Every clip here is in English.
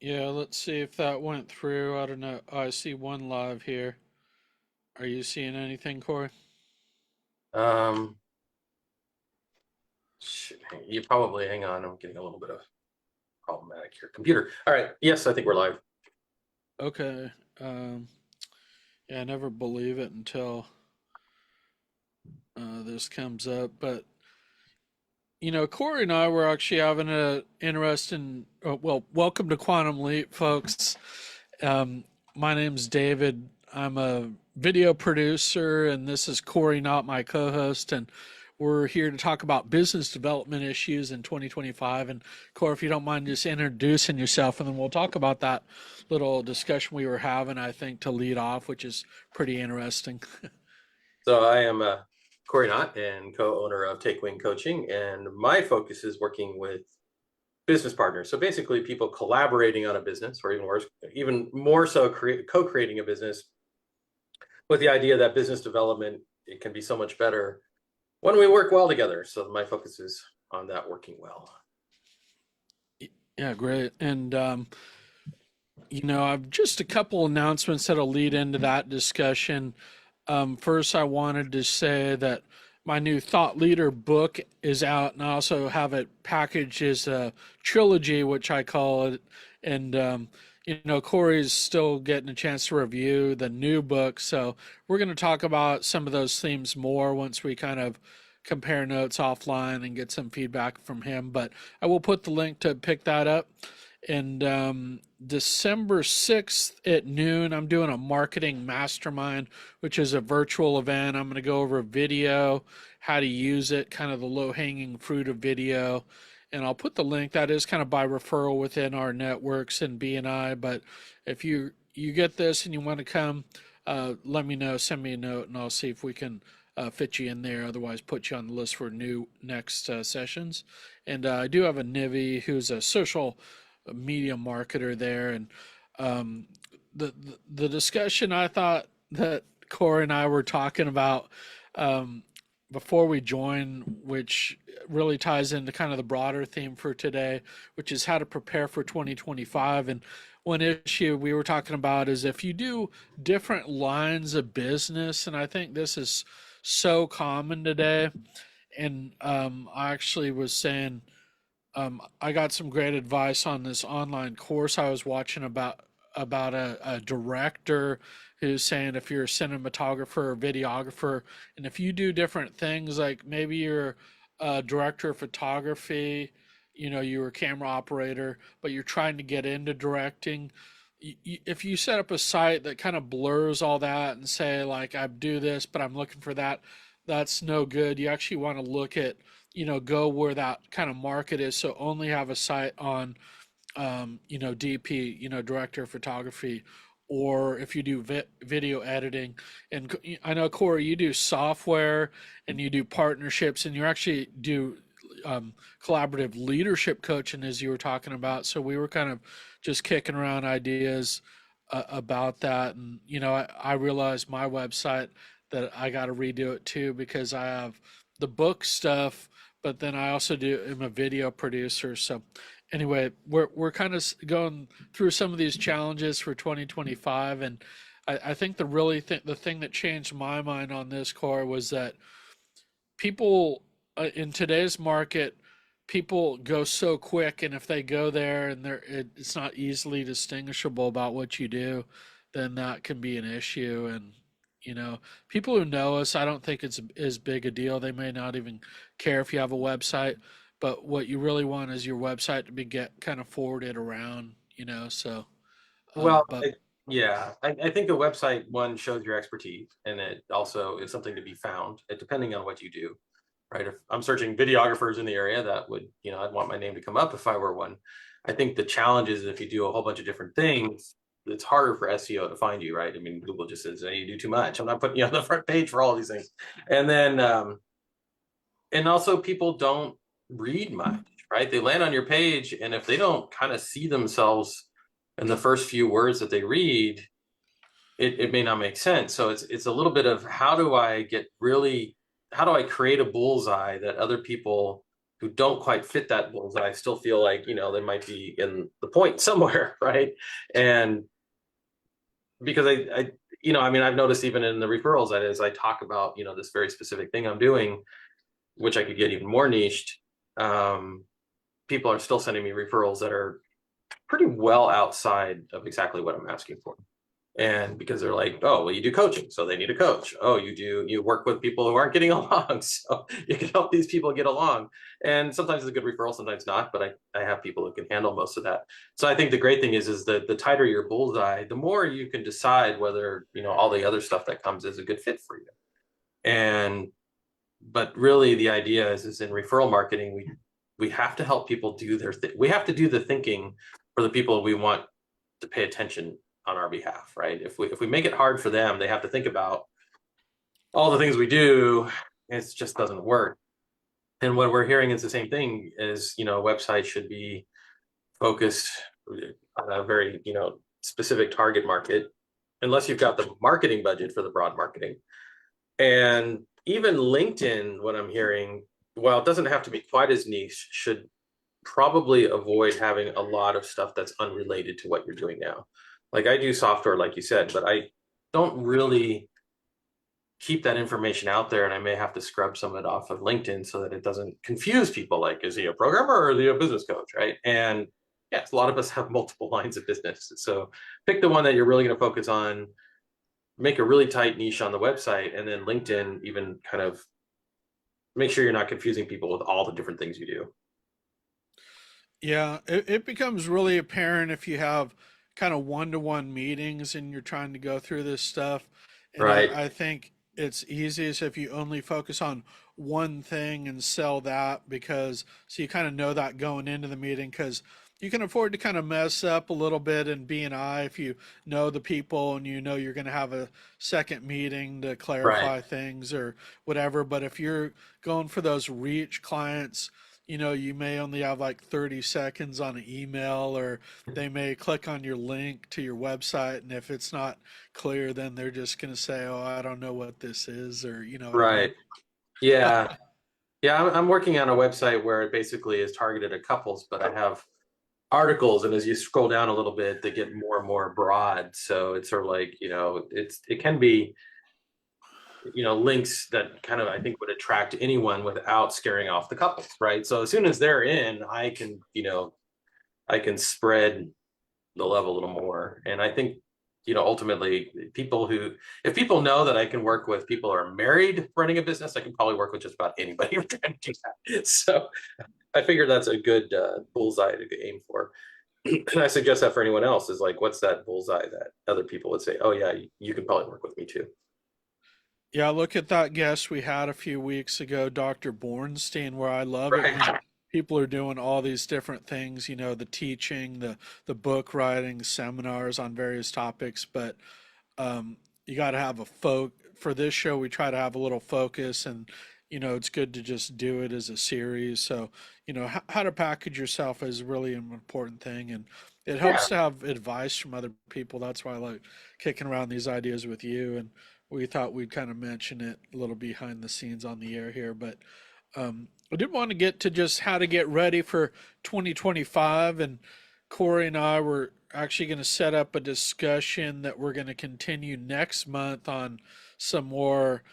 Yeah, let's see if that went through. I don't know. Oh, I see one live here. Are you seeing anything, Corey? Um, you probably hang on. I'm getting a little bit of problematic here. Computer. All right. Yes, I think we're live. Okay. Um, yeah, I never believe it until this comes up. But Corey and I were actually having a interesting. Well, welcome to Quantum Leap, folks. Um, my name's David. I'm a video producer, and this is Corey, not my co-host, and we're here to talk about business development issues in 2025. And Corey, if you don't mind just introducing yourself, and then we'll talk about that little discussion we were having, I think, to lead off, which is pretty interesting. So I am Cory Knott and co-owner of Take Wing Coaching, and my focus is working with business partners. So basically, people collaborating on a business, or even worse, even more so, co-creating a business with the idea that business development it can be so much better when we work well together. So my focus is on that working well. Yeah, great. And I've just a couple announcements that'll lead into that discussion. First, I wanted to say that my new Thought Leader book is out, and I also have it packaged as a trilogy, which I call it. And Corey's still getting a chance to review the new book, so we're going to talk about some of those themes more once we kind of compare notes offline and get some feedback from him. But I will put the link to pick that up. And December 6th at noon, I'm doing a marketing mastermind, which is a virtual event. I'm going to go over video, how to use it, kind of the low hanging fruit of video. And I'll put the link. That is kind of by referral within our networks and BNI. But if you get this and you want to come, let me know. Send me a note, and I'll see if we can fit you in there. Otherwise, put you on the list for new next sessions. And I do have a Nivy who's a social media marketer there, and um, the discussion I thought that Corey and I were talking about um, before we join, which really ties into kind of the broader theme for today, which is how to prepare for 2025. And one issue we were talking about is if you do different lines of business, and I think this is so common today. And I actually was saying I got some great advice on this online course I was watching about a director who's saying if you're a cinematographer or videographer, and if you do different things, like maybe you're a director of photography, you're a camera operator, but you're trying to get into directing. If you set up a site that kind of blurs all that and say like I do this, but I'm looking for that, that's no good. You actually want to look at go where that kind of market is. So only have a site on, DP, director of photography, or if you do video editing. And I know, Corey, you do software and you do partnerships and you actually do collaborative leadership coaching, as you were talking about. So we were kind of just kicking around ideas about that. And, I realized my website that I got to redo it too because I have the book stuff, but then I also am a video producer. So anyway, we're kind of going through some of these challenges for 2025, and I think the thing that changed my mind on this core was that people in today's market, people go so quick, and if they go there and it's not easily distinguishable about what you do, then that can be an issue. And people who know us, I don't think it's as big a deal. They may not even care if you have a website, but what you really want is your website to be get kind of forwarded around. So Well, but yeah, I think a website one shows your expertise, and it also is something to be found, depending on what you do, right? If I'm searching videographers in the area, that would, I'd want my name to come up if I were one. I think the challenge is if you do a whole bunch of different things, it's harder for SEO to find you, right? I mean, Google just says, hey, you do too much. I'm not putting you on the front page for all these things. And then, and also people don't read much, right? They land on your page, and if they don't kind of see themselves in the first few words that they read, it may not make sense. So it's a little bit of how do I create a bullseye that other people who don't quite fit that bullseye still feel like, they might be in the point somewhere, right? And because I mean, I've noticed even in the referrals that as I talk about, this very specific thing I'm doing, which I could get even more niched, um, people are still sending me referrals that are pretty well outside of exactly what I'm asking for. And because they're like, oh, well, you do coaching, so they need a coach. Oh, you work with people who aren't getting along, so you can help these people get along. And sometimes it's a good referral, sometimes not, but I have people who can handle most of that. So I think the great thing is that the tighter your bullseye, the more you can decide whether, all the other stuff that comes is a good fit for you. And but really the idea is in referral marketing, we have to help people do we have to do the thinking for the people we want to pay attention on our behalf, right? If we make it hard for them, they have to think about all the things we do. It just doesn't work. And what we're hearing is the same thing: is a website should be focused on a very specific target market, unless you've got the marketing budget for the broad marketing. And even LinkedIn, what I'm hearing, while it doesn't have to be quite as niche, should probably avoid having a lot of stuff that's unrelated to what you're doing now. Like I do software, like you said, but I don't really keep that information out there, and I may have to scrub some of it off of LinkedIn so that it doesn't confuse people. Like, is he a programmer or is he a business coach, right? And yes, a lot of us have multiple lines of business. So pick the one that you're really going to focus on, make a really tight niche on the website, and then LinkedIn even kind of make sure you're not confusing people with all the different things you do. Yeah, it becomes really apparent if you have kind of one-to-one meetings and you're trying to go through this stuff. And Right, I think it's easiest if you only focus on one thing and sell that, because so you kind of know that going into the meeting, because you can afford to kind of mess up a little bit in B&I if you know the people and you know you're going to have a second meeting to right, clarify things or whatever. But if you're going for those reach clients, you may only have like 30 seconds on an email, or they may click on your link to your website. And if it's not clear, then they're just going to say, oh, I don't know what this is, or you know what I right. mean? Yeah. Yeah, I'm working on a website where it basically is targeted at couples, but I have articles, and as you scroll down a little bit, they get more and more broad. So it's sort of like, it can be, links that kind of I think would attract anyone without scaring off the couples, right? So as soon as they're in, I can spread the level a little more. And I think, ultimately if people know that I can work with people who are married running a business, I can probably work with just about anybody who's trying to do that. So I figure that's a good bullseye to aim for. And I suggest that for anyone else is like, what's that bullseye that other people would say, oh yeah, you can probably work with me too. Yeah, look at that guest we had a few weeks ago, Dr. Bornstein, where I love it when Right. people are doing all these different things, the teaching, the book writing, seminars on various topics, but you got to have a for this show. We try to have a little focus, and it's good to just do it as a series. So how to package yourself is really an important thing, and it Yeah. helps to have advice from other people. That's why I like kicking around these ideas with you, and we thought we'd kind of mention it a little behind the scenes on the air here. But I did want to get to just how to get ready for 2025. And Cory and I were actually going to set up a discussion that we're going to continue next month on some more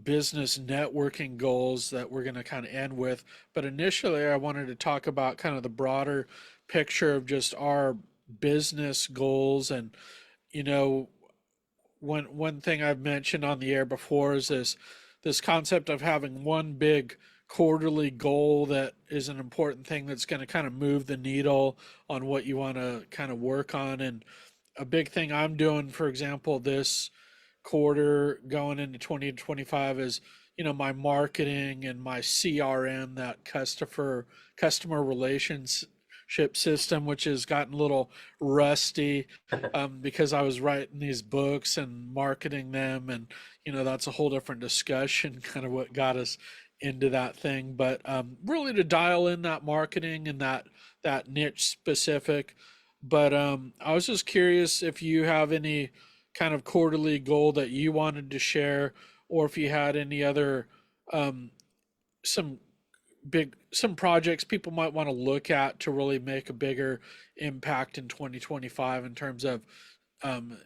business networking goals that we're going to kind of end with. But initially, I wanted to talk about kind of the broader picture of just our business goals. And, you know, one thing I've mentioned on the air before is this concept of having one big quarterly goal that is an important thing that's going to kind of move the needle on what you want to kind of work on. And a big thing I'm doing, for example, this quarter going into 2025 is, my marketing and my CRM, that customer relationship system, which has gotten a little rusty, because I was writing these books and marketing them, and that's a whole different discussion, kind of what got us into that thing. But really to dial in that marketing and that niche specific. But I was just curious if you have any kind of quarterly goal that you wanted to share, or if you had any other um, some some projects people might want to look at to really make a bigger impact in 2025 in terms of,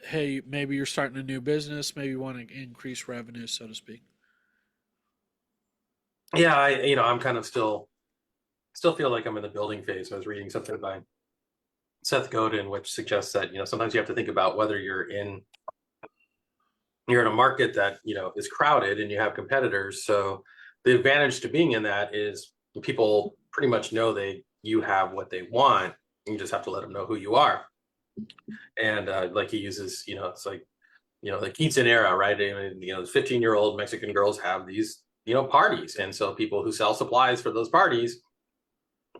hey, maybe you're starting a new business, maybe you want to increase revenue, so to speak. Yeah, I'm kind of still feel like I'm in the building phase. I was reading something by Seth Godin, which suggests that, sometimes you have to think about whether you're in a market that, is crowded and you have competitors. So the advantage to being in that is people pretty much know you have what they want. You just have to let them know who you are. And like he uses, it's like quinceanera, right? I mean, 15-year-old Mexican girls have these, parties. And so people who sell supplies for those parties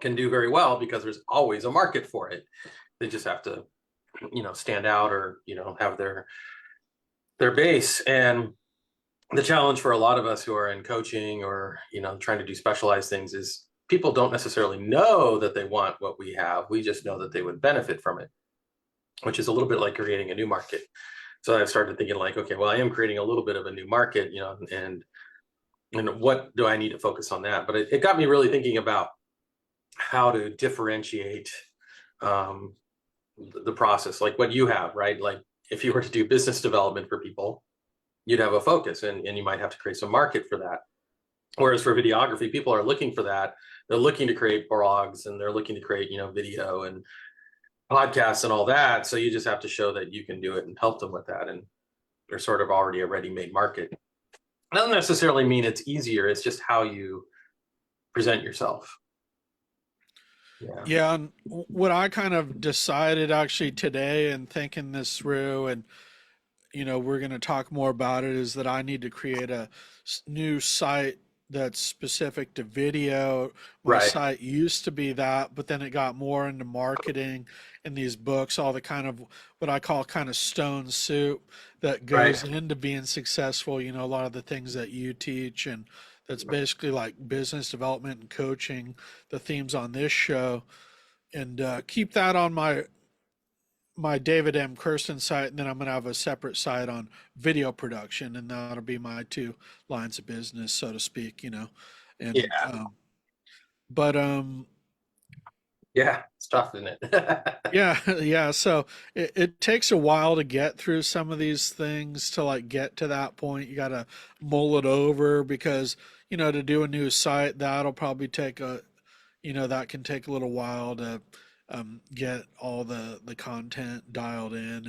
can do very well because there's always a market for it. They just have to, stand out or, have their base. And the challenge for a lot of us who are in coaching or, trying to do specialized things is people don't necessarily know that they want what we have. We just know that they would benefit from it, which is a little bit like creating a new market. So I've started thinking like, okay, well, I am creating a little bit of a new market, and what do I need to focus on that? But it got me really thinking about how to differentiate um, the process, like what you have, right? Like if you were to do business development for people, you'd have a focus and you might have to create some market for that. Whereas for videography, people are looking for that. They're looking to create blogs and they're looking to create, video and podcasts and all that. So you just have to show that you can do it and help them with that. And they're sort of already a ready-made market. It doesn't necessarily mean it's easier. It's just how you present yourself. Yeah. Yeah, and what I kind of decided actually today and thinking this through, and we're going to talk more about it, is that I need to create a new site that's specific to video. My Right. site used to be that, but then it got more into marketing and these books, all the kind of what I call kind of stone soup that Right. goes into being successful. A lot of the things that you teach, and that's basically like business development and coaching, the themes on this show, and keep that on my David M. Kirsten site, and then I'm going to have a separate site on video production, and that'll be my two lines of business, so to speak. And Yeah. but Yeah. It's tough, isn't it? yeah, yeah. So it takes a while to get through some of these things to like get to that point. You got to mull it over because to do a new site that'll probably take that can take a little while to get all the content dialed in,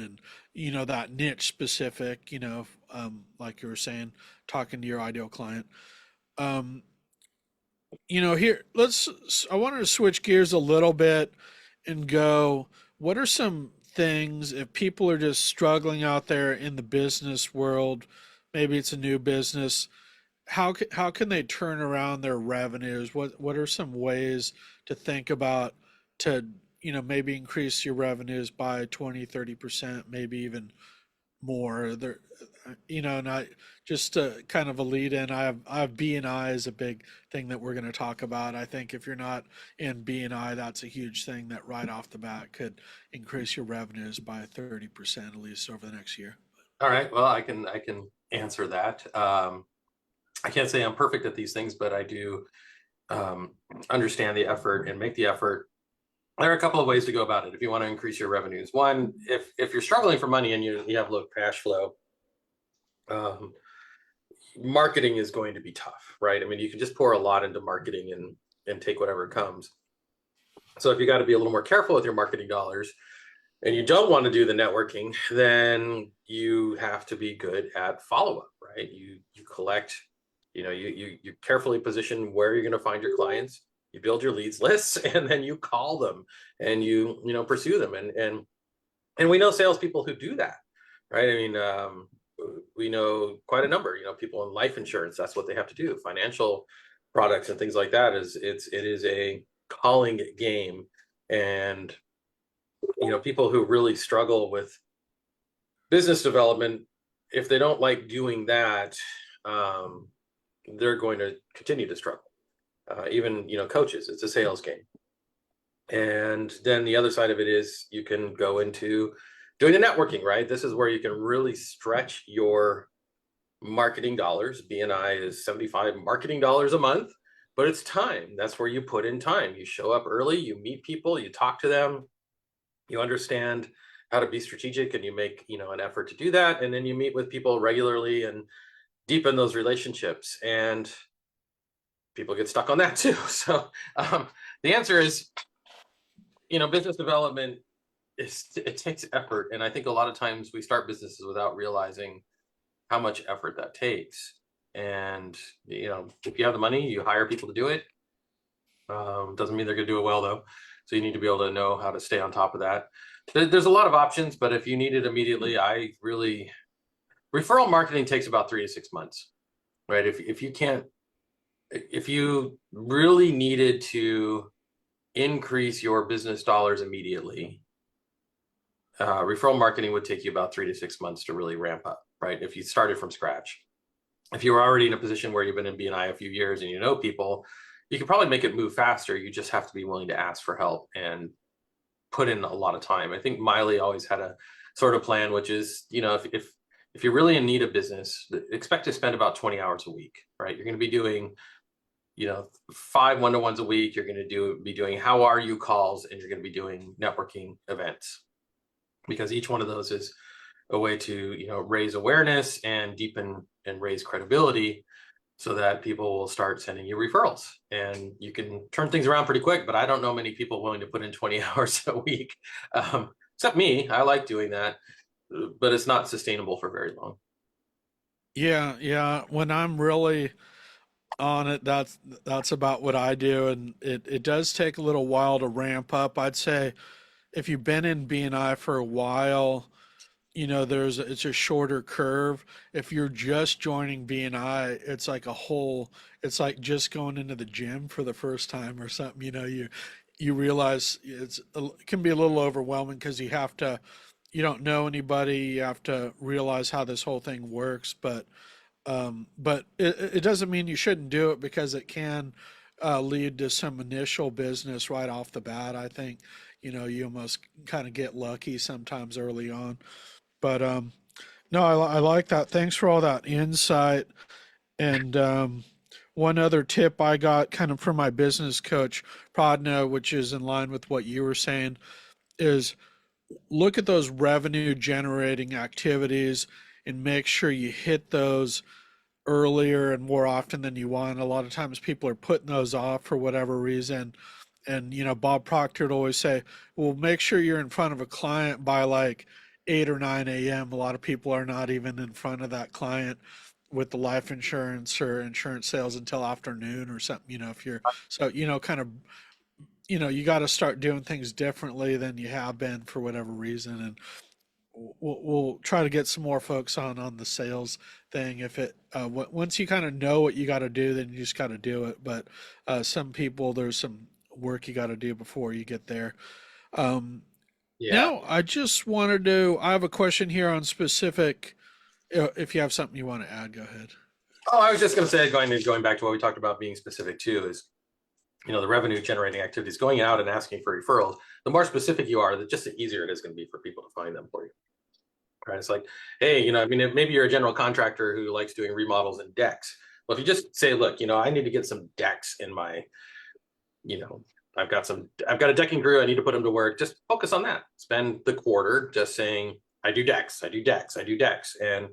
and that niche specific, like you were saying, talking to your ideal client. um, Here, I wanted to switch gears a little bit and go, what are some things if people are just struggling out there in the business world, maybe it's a new business, how can they turn around their revenues? What are some ways to think about to, maybe increase your revenues by 20-30%, maybe even more there, and I just kind of a lead in, I have B&I is a big thing that we're going to talk about. I think if you're not in B&I, that's a huge thing that right off the bat could increase your revenues by 30% at least over the next year. All right. Well, I can answer that. I can't say I'm perfect at these things, but I do um, understand the effort and make the effort. There are a couple of ways to go about it if you want to increase your revenues. One, if you're struggling for money and you have low cash flow, um, marketing is going to be tough, right? I mean, you can just pour a lot into marketing and take whatever comes. So if you got to be a little more careful with your marketing dollars and you don't want to do the networking, then you have to be good at follow up, right? You collect, you carefully position where you're going to find your clients. You build your leads lists, and then you call them and you pursue them, and we know salespeople who do that, right? I mean, we know quite a number. People in life insurance, that's what they have to do. Financial products and things like that it is a calling game, and people who really struggle with business development, if they don't like doing that, um, they're going to continue to struggle. Even coaches, it's a sales game. And then the other side of it is you can go into doing the networking, right? This is where you can really stretch your marketing dollars. BNI is 75 marketing dollars a month. but it's time. That's where you put in time. You show up early, you meet people, you talk to them, you understand how to be strategic, and you make, an effort to do that. And then you meet with people regularly and deepen those relationships. And people get stuck on that too. So the answer is, business development it takes effort. And I think a lot of times we start businesses without realizing how much effort that takes. And, if you have the money, you hire people to do it. Doesn't mean they're going to do it well, though. So you need to be able to know how to stay on top of that. There's a lot of options, but if you need it immediately, referral marketing takes about 3 to 6 months, right? If you really needed to increase your business dollars immediately, referral marketing would take you about 3 to 6 months to really ramp up, right? If you started from scratch. If you were already in a position where you've been in BNI a few years and you know people, you could probably make it move faster. You just have to be willing to ask for help and put in a lot of time. I think Miley always had a sort of plan, which is, if you're really in need of business, expect to spend about 20 hours a week, right? You're going to be doing, 5 one-to-ones a week. You're going to be doing how are you calls, and you're going to be doing networking events, because each one of those is a way to, raise awareness and deepen and raise credibility, so that people will start sending you referrals. And you can turn things around pretty quick, but I don't know many people willing to put in 20 hours a week. Except me. I like doing that, but it's not sustainable for very long. Yeah, yeah. When I'm really on it, that's about what I do, and it does take a little while to ramp up. I'd say if you've been in BNI for a while, it's a shorter curve. If you're just joining BNI, it's like it's like just going into the gym for the first time or something. You realize it can be a little overwhelming because you don't know anybody. You have to realize how this whole thing works, but it doesn't mean you shouldn't do it, because it can lead to some initial business right off the bat. I think, you almost kind of get lucky sometimes early on. But no, I like that. Thanks for all that insight. And one other tip I got kind of from my business coach, Pradna, which is in line with what you were saying, is look at those revenue generating activities and make sure you hit those earlier and more often than you want. A lot of times people are putting those off for whatever reason. And, Bob Proctor would always say, well, make sure you're in front of a client by like 8 or 9 a.m. A lot of people are not even in front of that client with the life insurance or insurance sales until afternoon or something. If you're so, kind of, you got to start doing things differently than you have been for whatever reason. And we'll try to get some more folks on the sales thing. If it once you kind of know what you got to do, then you just got to do it. But some people, there's some work you got to do before you get there. Um, Yeah. Now, I have a question here on specific. If you have something you want to add, go ahead. Oh, I was just going to say, going back to what we talked about being specific too, is, the revenue generating activities, going out and asking for referrals. The more specific you are, just the easier it is going to be for people to find them for you. Right? It's like, hey, maybe you're a general contractor who likes doing remodels and decks. Well, if you just say, look, I need to get some decks in my, you know, I've got a decking crew. I need to put them to work. Just focus on that. Spend the quarter just saying, I do decks, I do decks, I do decks. And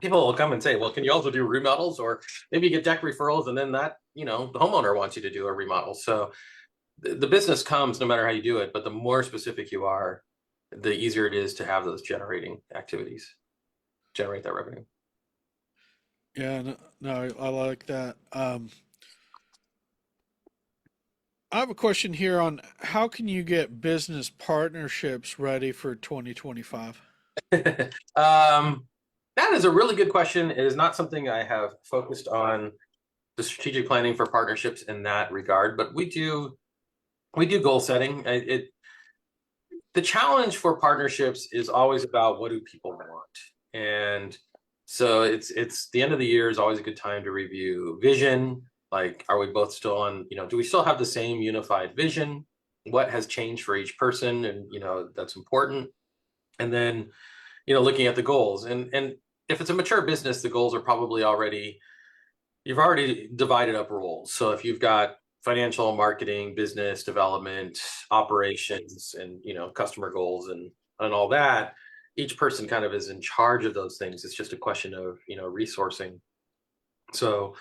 people will come and say, well, can you also do remodels? Or maybe you get deck referrals, and then that, the homeowner wants you to do a remodel. So the business comes no matter how you do it, but the more specific you are, the easier it is to have those generating activities, generate that revenue. Yeah, no, no, I like that. I have a question here on how can you get business partnerships ready for 2025? um, that is a really good question. It is not something I have focused on the strategic planning for partnerships in that regard, but we do goal setting. The challenge for partnerships is always about what do people want, and so it's the end of the year is always a good time to review vision. Like, are we both still on? Do we still have the same unified vision? What has changed for each person, and that's important. And then looking at the goals, and if it's a mature business, the goals are probably already you've already divided up roles. So if you've got financial, marketing, business development, operations, and customer goals and all that, each person kind of is in charge of those things. It's just a question of resourcing. So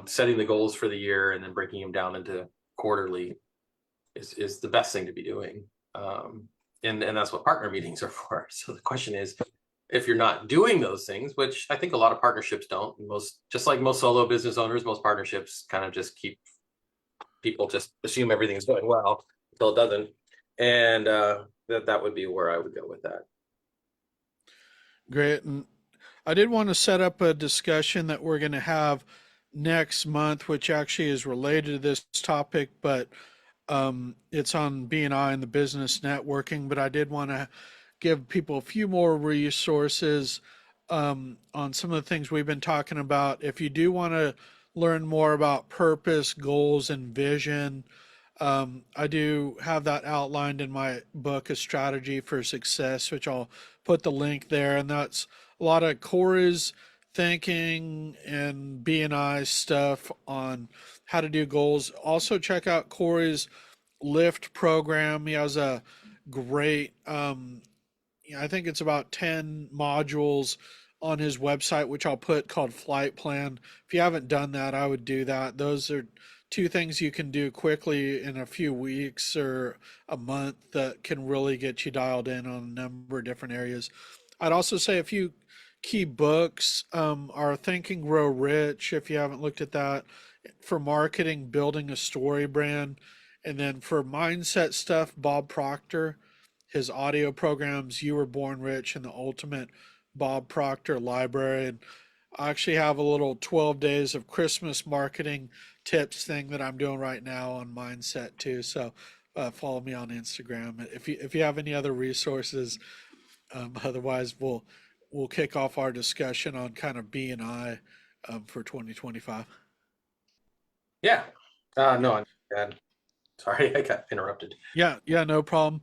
setting the goals for the year and then breaking them down into quarterly is the best thing to be doing. And that's what partner meetings are for. So the question is, if you're not doing those things, which I think a lot of partnerships don't, most just like most solo business owners, most partnerships kind of just keep people just assume everything's going well until it doesn't. And that would be where I would go with that. Great. And I did want to set up a discussion that we're going to have next month, which actually is related to this topic, but it's on BNI and the business networking. But I did want to give people a few more resources on some of the things we've been talking about. If you do want to learn more about purpose, goals, and vision, I do have that outlined in my book, A Strategy for Success, which I'll put the link there. And that's a lot of Cory's thinking and BNI stuff on how to do goals. Also, check out Cory's Lift program. He has a great I think it's about 10 modules on his website, which I'll put, called Flight Plan. If you haven't done that, I would do that. Those are two things you can do quickly in a few weeks or a month that can really get you dialed in on a number of different areas. I'd also say a few key books are Think and Grow Rich, if you haven't looked at that, for marketing, Building a Story Brand, and then for mindset stuff, Bob Proctor, his audio programs, You Were Born Rich and the Ultimate Bob Proctor Library. And I actually have a little 12 days of Christmas marketing tips thing that I'm doing right now on mindset too. So follow me on Instagram if you have any other resources. Otherwise, we'll kick off our discussion on kind of BNI for 2025. Yeah. No, I'm bad. Sorry, I got interrupted. Yeah, yeah, no problem.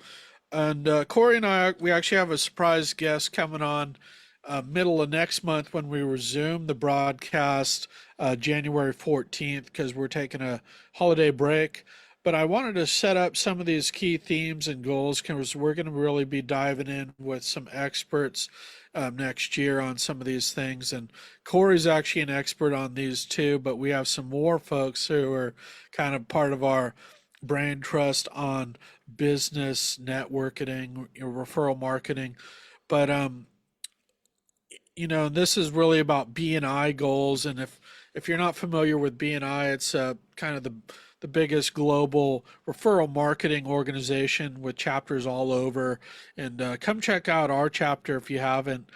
And Cory and I, we actually have a surprise guest coming on middle of next month when we resume the broadcast, January 14th, because we're taking a holiday break. But I wanted to set up some of these key themes and goals because we're going to really be diving in with some experts next year on some of these things. And Cory's actually an expert on these too, but we have some more folks who are kind of part of our brain trust on business networking, referral marketing. But this is really about BNI goals. And if you're not familiar with BNI, it's kind of the biggest global referral marketing organization with chapters all over. And come check out our chapter if you haven't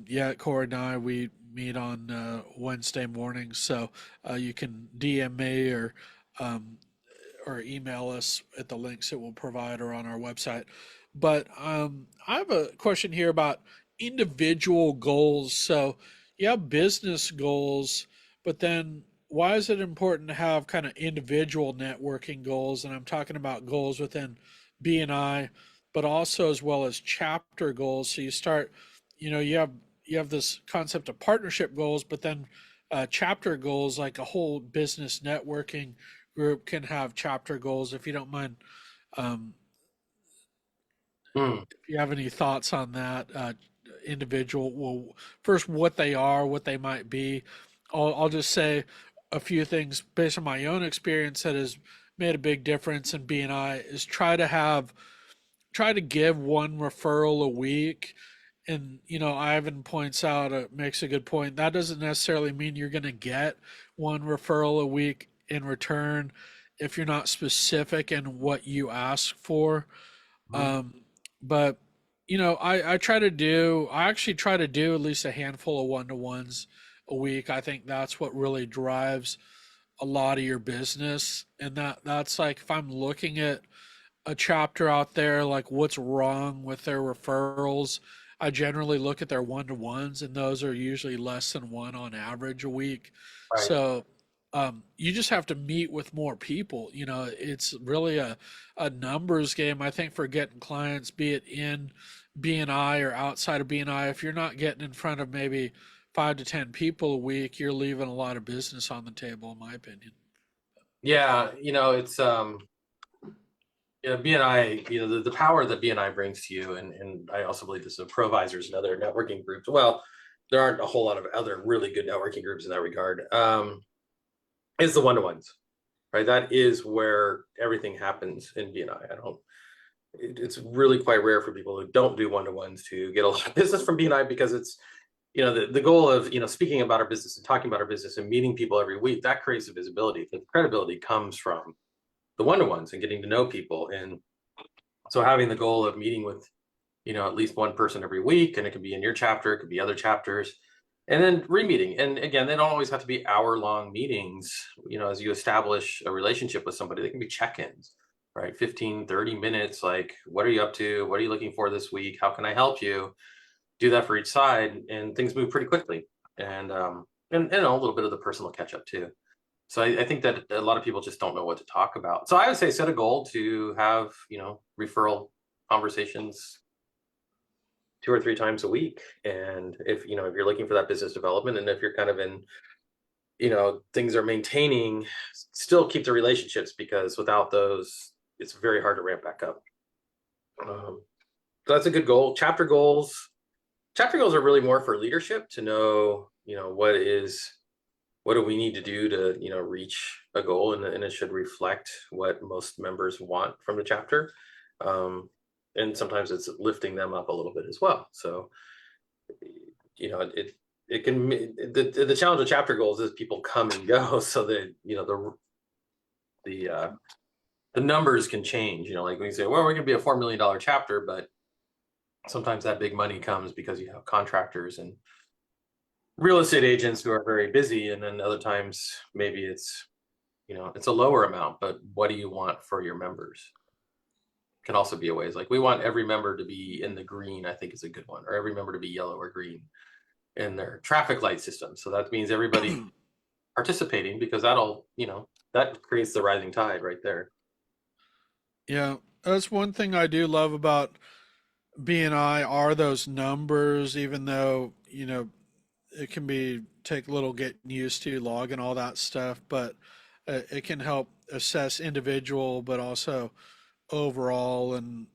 yet. Cory and I, we meet on Wednesday mornings, so you can DM me um, or email us at the links that we'll provide or on our website. But I have a question here about individual goals. So you have business goals, but then why is it important to have kind of individual networking goals? And I'm talking about goals within BNI, but also as well as chapter goals. So you start, you have this concept of partnership goals, but then chapter goals, like a whole business networking group can have chapter goals. If you don't mind, um, Hmm. if you have any thoughts on that, individual, well, first what they are, what they might be. I'll just say a few things based on my own experience that has made a big difference in BNI is try to give one referral a week. And Ivan points out, makes a good point. That doesn't necessarily mean you're going to get one referral a week in return if you're not specific in what you ask for. Mhm. Um, but I actually try to do at least a handful of one-to-ones a week. I think that's what really drives a lot of your business. And that's like, if I'm looking at a chapter out there, like what's wrong with their referrals, I generally look at their one-to-ones, and those are usually less than one on average a week. Right. So you just have to meet with more people. It's really a numbers game, I think, for getting clients, be it in BNI or outside of BNI. If you're not getting in front of maybe 5 to 10 people a week, you're leaving a lot of business on the table, in my opinion. Yeah, it's BNI, the power that BNI brings to you, and I also believe this is Provisors and other networking groups. Well, there aren't a whole lot of other really good networking groups in that regard. Is the one-to-ones, right? That is where everything happens in BNI. I don't. It's really quite rare for people who don't do one-to-ones to get a lot of business from BNI, because it's the goal of speaking about our business and talking about our business and meeting people every week. That creates the visibility. The credibility comes from the one-to-ones and getting to know people. And so having the goal of meeting with at least one person every week, and it could be in your chapter, it could be other chapters, and then re-meeting. And again, they don't always have to be hour-long meetings. As you establish a relationship with somebody, they can be check-ins, right? 15-30 minutes, like, what are you up to? What are you looking for this week? How can I help you? Do that for each side, and things move pretty quickly. And a little bit of the personal catch up too. So I think that a lot of people just don't know what to talk about. So I would say set a goal to have referral conversations 2 or 3 times a week. And if you're looking for that business development, and if you're kind of in things are maintaining, still keep the relationships, because without those, it's very hard to ramp back up. So that's a good goal. Chapter goals are really more for leadership to know, what do we need to do to, reach a goal, and it should reflect what most members want from the chapter. And sometimes it's lifting them up a little bit as well. So, it can, the challenge of chapter goals is people come and go, so that, the numbers can change, like when you say, well, we're going to be a $4 million chapter, but sometimes that big money comes because you have contractors and real estate agents who are very busy. And then other times maybe it's a lower amount, but what do you want for your members? Can also be a ways, like, we want every member to be in the green, I think is a good one, or every member to be yellow or green in their traffic light system. So that means everybody participating, because that creates the rising tide right there. Yeah, that's one thing I do love about BNI are those numbers, even though, it can be take a little getting used to log and all that stuff, but it can help assess individual, but also overall and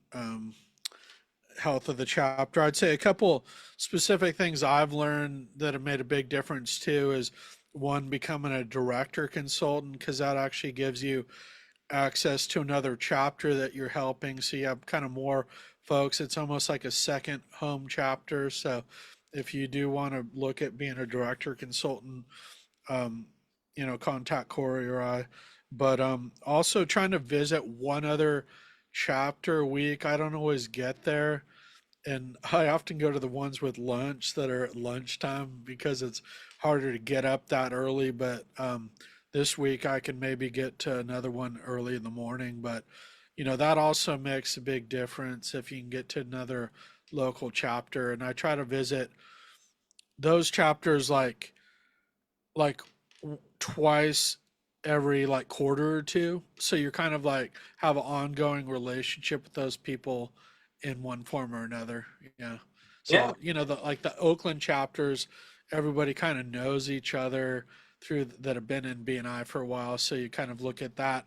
health of the chapter. I'd say a couple specific things I've learned that have made a big difference too is one, becoming a director consultant, because that actually gives you access to another chapter that you're helping. So you have kind of more folks. It's almost like a second home chapter. So if you do want to look at being a director consultant, um, contact Cory or I. But also trying to visit one other chapter a week. I don't always get there, and I often go to the ones with lunch that are at lunchtime because it's harder to get up that early. But this week I can maybe get to another one early in the morning. But that also makes a big difference if you can get to another local chapter. And I try to visit those chapters like twice every like quarter or two. So you're kind of like have an ongoing relationship with those people in one form or another. Yeah. Yeah. So, the Oakland chapters, everybody kind of knows each other through that have been in BNI for a while. So you kind of look at that,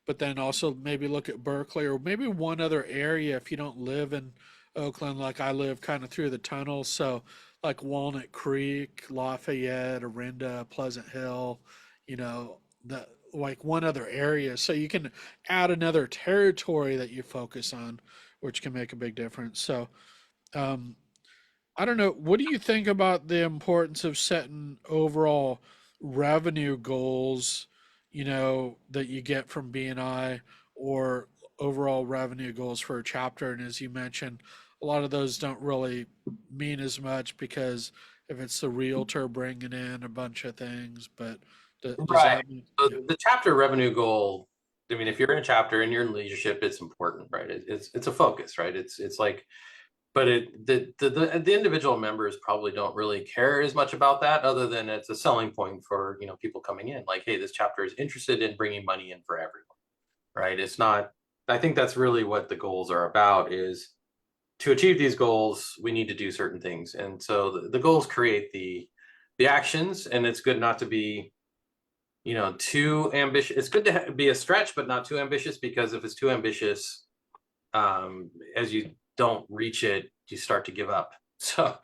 but then also maybe look at Berkeley or maybe one other area if you don't live in Oakland, like I live kind of through the tunnel. So, like Walnut Creek, Lafayette, Orinda, Pleasant Hill, the like one other area. So you can add another territory that you focus on, which can make a big difference. So, um, I don't know. What do you think about the importance of setting overall revenue goals, that you get from BNI or overall revenue goals for a chapter? And as you mentioned, a lot of those don't really mean as much because if it's the realtor bringing in a bunch of things, but does Right. that mean, So yeah. the chapter revenue goal, I mean, if you're in a chapter and you're in leadership, it's important, right? It's a focus, right? It's like, but the individual members probably don't really care as much about that, other than it's a selling point for people coming in, like, hey, this chapter is interested in bringing money in for everyone, right? It's not. I think that's really what the goals are about, is to achieve these goals we need to do certain things. And so the goals create the the actions, and it's good not to be, too ambitious. It's good to be a stretch, but not too ambitious, because if it's too ambitious, as you don't reach it, you start to give up. So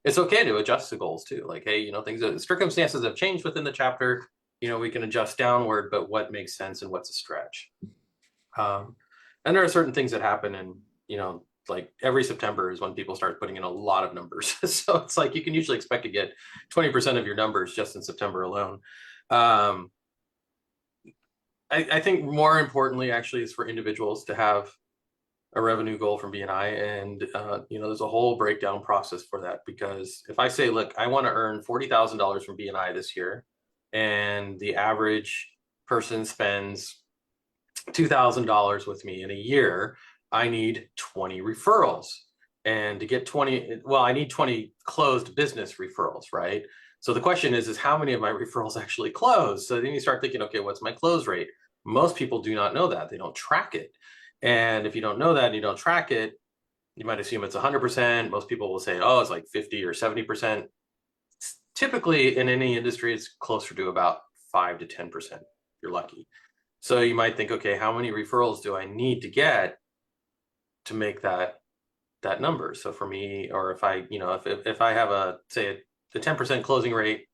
it's okay to adjust the goals too. Like, hey, things, circumstances have changed within the chapter. We can adjust downward, but what makes sense and what's a stretch. Um, and there are certain things that happen, and like every September is when people start putting in a lot of numbers. So it's like you can usually expect to get 20% of your numbers just in September alone. Um, I think more importantly, actually, is for individuals to have a revenue goal from BNI, and there's a whole breakdown process for that. Because if I say, look, I want to earn $40,000 from BNI this year, and the average person spends $2,000 with me in a year, I need 20 referrals. And to get 20, well, I need 20 closed business referrals, right? So the question is how many of my referrals actually close? So then you start thinking, okay, what's my close rate? Most people do not know that. They don't track it. And if you don't know that and you don't track it, you might assume it's 100%. Most people will say, oh, it's like 50 or 70%. Typically in any industry, it's closer to about 5 to 10%. You're lucky. So you might think, okay, how many referrals do I need to get to make that number? So for me, or if I, if I have the 10% closing rate,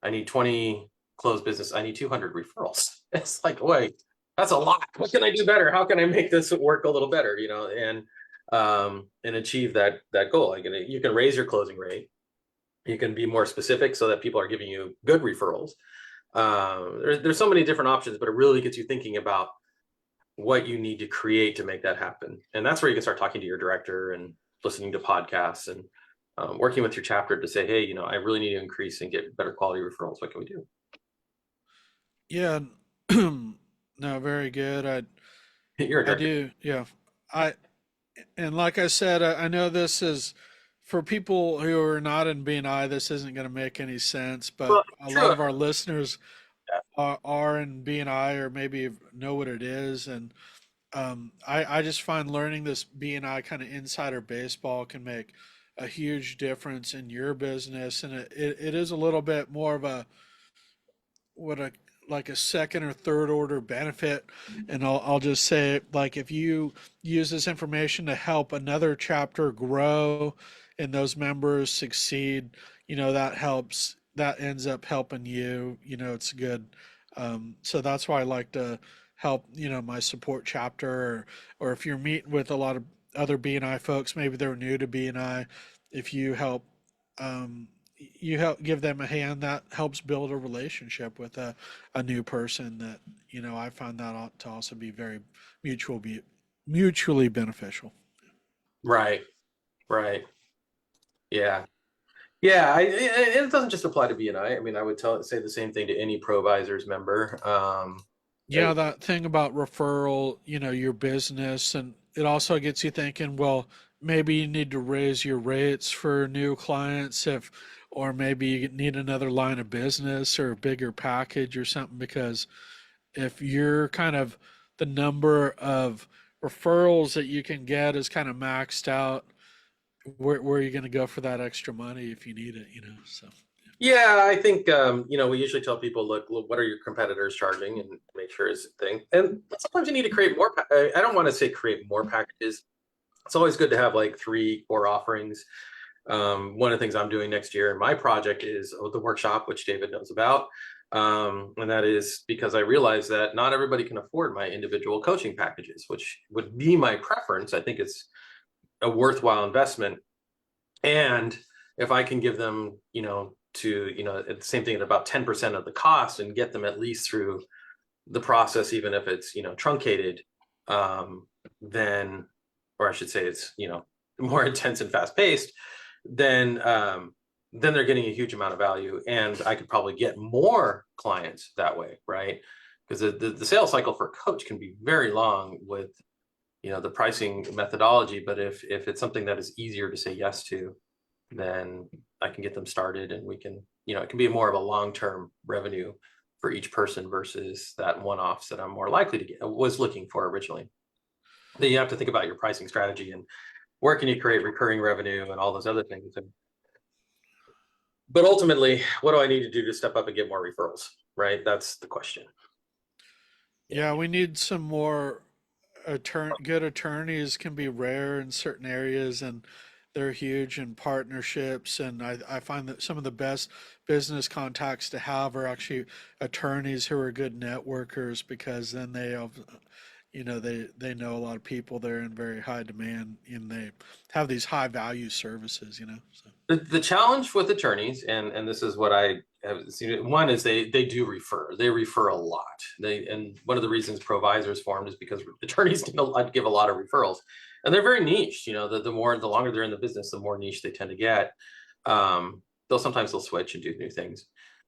I need 20 closed business, I need 200 referrals. It's like, wait, that's a lot. What can I do better? How can I make this work a little better? And achieve that goal. Like, you can raise your closing rate. You can be more specific so that people are giving you good referrals. There's so many different options, but it really gets you thinking about what you need to create to make that happen. And that's where you can start talking to your director and listening to podcasts, and working with your chapter to say, hey, I really need to increase and get better quality referrals. What can we do? Yeah. No, very good. You're a I director. do. Yeah. I and like I said, I know this is for people who are not in BNI, this isn't going to make any sense, but Well, a lot true. of our listeners are in BNI or maybe know what it is. And I just find learning this BNI kind of insider baseball can make a huge difference in your business. And it is a little bit more of a what a like a second or third order benefit. And I'll just say, like, if you use this information to help another chapter grow and those members succeed, that ends up helping you. It's good. So that's why I like to help, my support chapter, or if you're meeting with a lot of other BNI folks, maybe they're new to BNI, if um, you help give them a hand, that helps build a relationship with a new person. That I find that ought to also be very mutual be mutually beneficial. Right. Right. Yeah. Yeah. It doesn't just apply to BNI. I mean, I would say the same thing to any Provisors member. Yeah, that thing about referral, your business, and it also gets you thinking, well, maybe you need to raise your rates for new clients, or maybe you need another line of business or a bigger package or something, because if you're kind of the number of referrals that you can get is kind of maxed out, where are you going to go for that extra money if you need it? So Yeah, I think we usually tell people, look, what are your competitors charging, and make sure it's a thing. And sometimes you need to create more. I don't want to say create more packages. It's always good to have like 3 core offerings. One of the things I'm doing next year in my project is the workshop, which David knows about. And that is because I realize that not everybody can afford my individual coaching packages, which would be my preference. I think it's a worthwhile investment. And if I can give them, the same thing at about 10% of the cost, and get them at least through the process, even if it's, truncated, um, then, or I should say it's, more intense and fast paced, then, then they're getting a huge amount of value, and I could probably get more clients that way, right? Because the sales cycle for a coach can be very long with, the pricing methodology. But if it's something that is easier to say yes to, then I can get them started, and we can, it can be more of a long-term revenue for each person versus that one-offs that I'm more likely to get, was looking for originally. Then you have to think about your pricing strategy, and where can you create recurring revenue and all those other things. And But ultimately, what do I need to do to step up and get more referrals? Right? That's the question. Yeah. Yeah, we need some more good attorneys can be rare in certain areas, and they're huge in partnerships. And I find that some of the best business contacts to have are actually attorneys who are good networkers, because then they have, they know a lot of people. They're in very high demand, and they have these high value services, so. The challenge with attorneys, and this is what I have seen. One is they do refer. They refer a lot. And one of the reasons Provisors formed is because attorneys give a lot of referrals, and they're very niche. The longer they're in the business, the more niche they tend to get. They'll switch and do new things.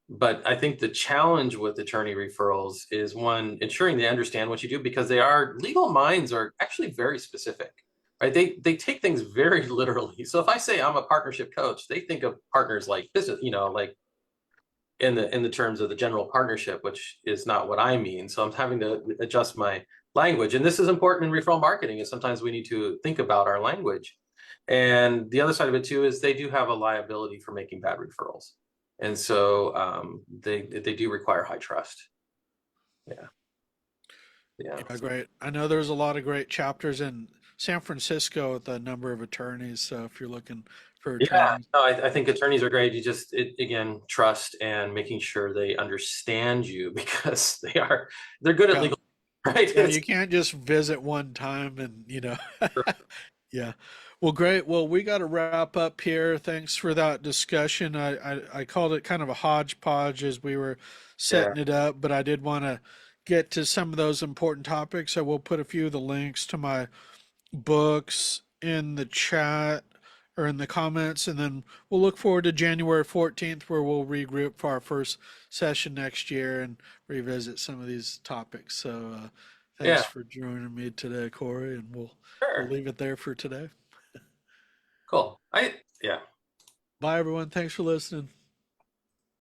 But I think the challenge with attorney referrals is, one, ensuring they understand what you do, because legal minds are actually very specific, right? They take things very literally. So if I say I'm a partnership coach, they think of partners like business, like in the terms of the general partnership, which is not what I mean. So I'm having to adjust my language. And this is important in referral marketing, is sometimes we need to think about our language. And the other side of it too is they do have a liability for making bad referrals. And so they do require high trust. Yeah. Yeah. Yeah, great. I know there's a lot of great chapters in San Francisco with a number of attorneys. So if you're looking for Yeah, attorneys, no, I think attorneys are great. Again, trust and making sure they understand you, because they're good at yeah, legal, right? yeah, you can't just visit one time and yeah. Well, great. Well, we got to wrap up here. Thanks for that discussion. I called it kind of a hodgepodge as we were Yeah, setting it up, but I did want to get to some of those important topics. I will put a few of the links to my books in the chat or in the comments, and then we'll look forward to January 14th, where we'll regroup for our first session next year and revisit some of these topics. So thanks yeah, for joining me today, Cory, and we'll sure, leave it there for today. cool. Yeah. Bye, everyone. Thanks for listening.